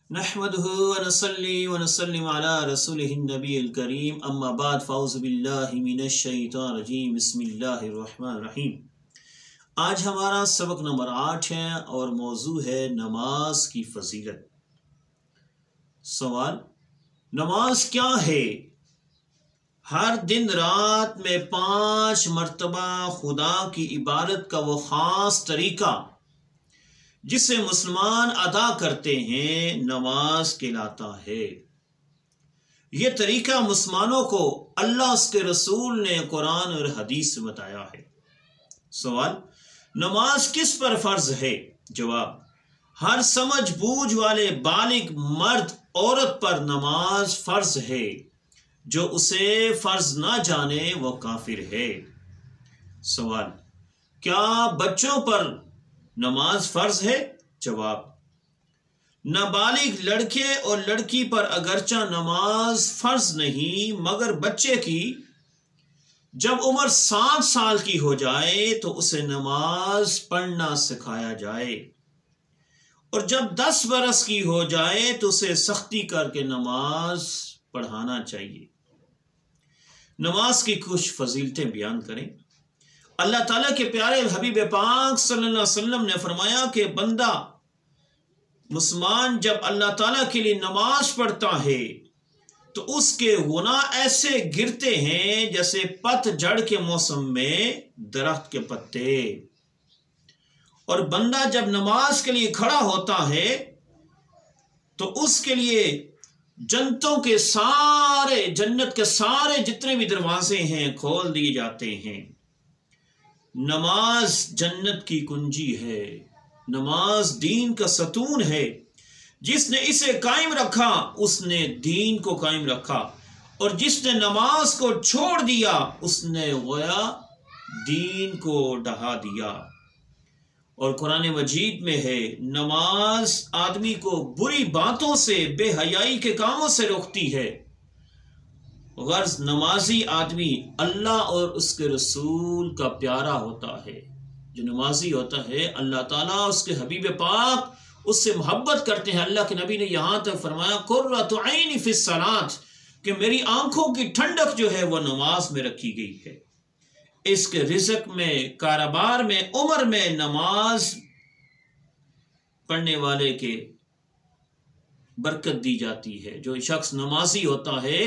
نحمده ونصلي ونسلم على رسوله النبي الكريم اما بعد فاعوذ باللہ من الشیطان الرجیم بسم اللہ الرحمن الرحیم۔ آج ہمارا سبق نمبر 8 ہے اور موضوع ہے نماز کی فضیلت۔ سوال: نماز کیا ہے؟ ہر دن رات میں 5 مرتبہ خدا کی عبادت کا وہ خاص طریقہ جسے مسلمان ادا کرتے ہیں نماز کہلاتا ہے۔ یہ طریقہ مسلمانوں کو اللہ اس کے رسول نے قرآن اور حدیث میں بتایا ہے۔ سوال: نماز کس پر فرض ہے؟ جواب: ہر سمجھ بوجھ والے بالغ مرد عورت پر نماز فرض ہے، جو اسے فرض نہ جانے وہ کافر ہے۔ سوال: کیا بچوں پر نماز فرض ہے؟ جواب: نابالغ لڑکے اور لڑکی پر اگرچہ نماز فرض نہیں، مگر بچے کی جب عمر 7 سال کی ہو جائے تو اسے نماز پڑھنا سکھایا جائے، اور جب 10 برس کی ہو جائے تو اسے سختی کر کے نماز پڑھانا چاہیے۔ نماز کی کچھ فضیلتیں بیان کریں۔ اللہ تعالیٰ کے پیارے حبیب پاک صلی اللہ علیہ وسلم نے فرمایا کہ بندہ مسلمان جب اللہ تعالیٰ کے لیے نماز پڑھتا ہے تو اس کے گناہ ایسے گرتے ہیں جیسے پت جھڑ کے موسم میں درخت کے پتے، اور بندہ جب نماز کے لیے کھڑا ہوتا ہے تو اس کے لیے جنتوں کے سارے جنت کے سارے جتنے بھی دروازے ہیں کھول دیے جاتے ہیں۔ نماز جنت کی کنجی ہے، نماز دین کا ستون ہے۔ جس نے اسے قائم رکھا اس نے دین کو قائم رکھا، اور جس نے نماز کو چھوڑ دیا اس نے گویا دین کو ڈھا دیا۔ اور قرآن مجید میں ہے نماز آدمی کو بری باتوں سے، بے حیائی کے کاموں سے روکتی ہے۔ غرض نمازی آدمی اللہ اور اس کے رسول کا پیارا ہوتا ہے۔ جو نمازی ہوتا ہے اللہ تعالیٰ اس کے حبیب پاک اس سے محبت کرتے ہیں۔ اللہ کے نبی نے یہاں تک فرمایا قرۃ عین فی الصلاۃ، کہ میری آنکھوں کی ٹھنڈک جو ہے وہ نماز میں رکھی گئی ہے۔ اس کے رزق میں، کاروبار میں، عمر میں نماز پڑھنے والے کے برکت دی جاتی ہے۔ جو شخص نمازی ہوتا ہے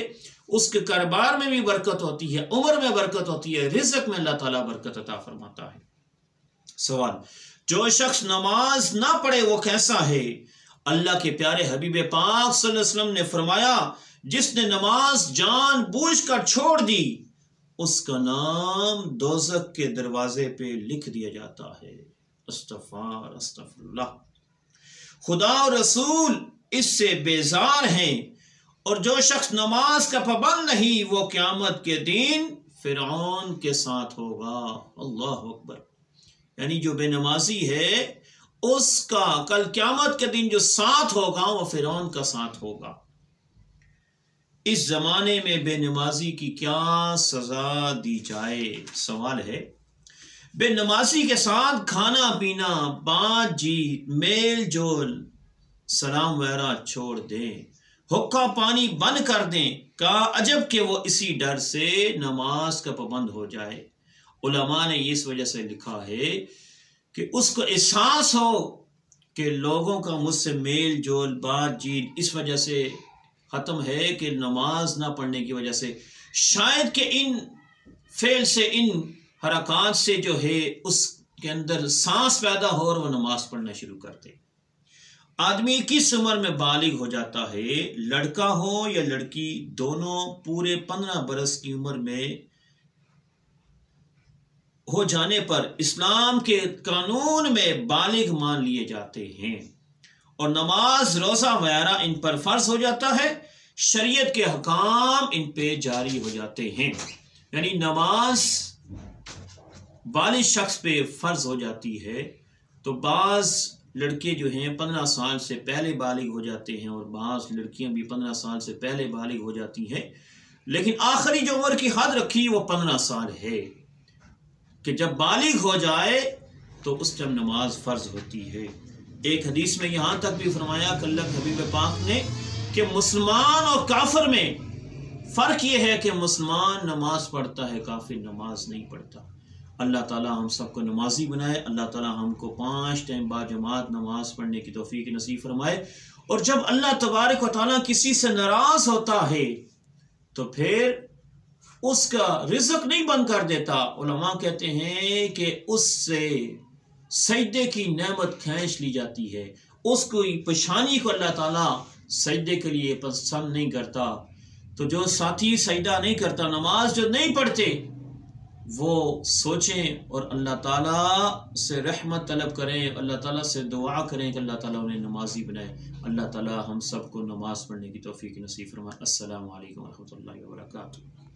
اس کے کاروبار میں بھی برکت ہوتی ہے، عمر میں برکت ہوتی ہے، رزق میں اللہ تعالیٰ برکت عطا فرماتا ہے۔ سوال: جو شخص نماز نہ پڑھے وہ کیسا ہے؟ اللہ کے پیارے حبیب پاک صلی اللہ علیہ وسلم نے فرمایا جس نے نماز جان بوجھ کر چھوڑ دی اس کا نام دوزخ کے دروازے پہ لکھ دیا جاتا ہے۔ استغفار اللہ۔ خدا اور رسول اس سے بیزار ہیں، اور جو شخص نماز کا پابند نہیں وہ قیامت کے دن فرعون کے ساتھ ہوگا۔ اللہ اکبر۔ یعنی جو بے نمازی ہے اس کا کل قیامت کے دن جو ساتھ ہوگا وہ فرعون کا ساتھ ہوگا۔ اس زمانے میں بے نمازی کی کیا سزا دی جائے؟ سوال ہے۔ بے نمازی کے ساتھ کھانا پینا، بات چیت، میل جول، سلام وغیرہ چھوڑ دیں، حقہ پانی بند کر دیں، کہا عجب کہ وہ اسی ڈر سے نماز کا پابند ہو جائے۔ علماء نے اس وجہ سے لکھا ہے کہ اس کو احساس ہو کہ لوگوں کا مجھ سے میل جول، بات چیت اس وجہ سے ختم ہے کہ نماز نہ پڑھنے کی وجہ سے شاید کہ ان فعل سے، ان حرکات سے جو ہے اس کے اندر سانس پیدا ہو اور وہ نماز پڑھنا شروع کر دے۔ آدمی کس عمر میں بالغ ہو جاتا ہے؟ لڑکا ہو یا لڑکی، دونوں پورے 15 برس کی عمر میں ہو جانے پر اسلام کے قانون میں بالغ مان لیے جاتے ہیں، اور نماز، روزہ وغیرہ ان پر فرض ہو جاتا ہے، شریعت کے حکام ان پہ جاری ہو جاتے ہیں۔ یعنی نماز بالغ شخص پہ فرض ہو جاتی ہے، تو بعض لڑکے جو ہیں 15 سال سے پہلے بالغ ہو جاتے ہیں، اور بعض لڑکیاں بھی 15 سال سے پہلے بالغ ہو جاتی ہیں، لیکن آخری جو عمر کی حد رکھی وہ 15 سال ہے کہ جب بالغ ہو جائے تو اس ٹائم نماز فرض ہوتی ہے۔ ایک حدیث میں یہاں تک بھی فرمایا کہ اللہ کے حبیب پاک نے کہ مسلمان اور کافر میں فرق یہ ہے کہ مسلمان نماز پڑھتا ہے، کافر نماز نہیں پڑھتا۔ اللہ تعالیٰ ہم سب کو نمازی بنائے، اللہ تعالیٰ ہم کو 5 ٹائم با جماعت نماز پڑھنے کی توفیق نصیب فرمائے۔ اور جب اللہ تبارک و تعالیٰ کسی سے ناراض ہوتا ہے تو پھر اس کا رزق نہیں بند کر دیتا۔ علماء کہتے ہیں کہ اس سے سجدے کی نعمت کھینچ لی جاتی ہے، اس کو پیشانی کو اللہ تعالیٰ سجدے کے لیے پسند نہیں کرتا۔ تو جو ساتھی سجدہ نہیں کرتا، نماز جو نہیں پڑھتے، وہ سوچیں اور اللہ تعالیٰ سے رحمت طلب کریں، اللہ تعالیٰ سے دعا کریں کہ اللہ تعالیٰ انہیں نمازی بنائے۔ اللہ تعالیٰ ہم سب کو نماز پڑھنے کی توفیق نصیب فرمائے۔ السلام علیکم ورحمۃ اللہ وبرکاتہ۔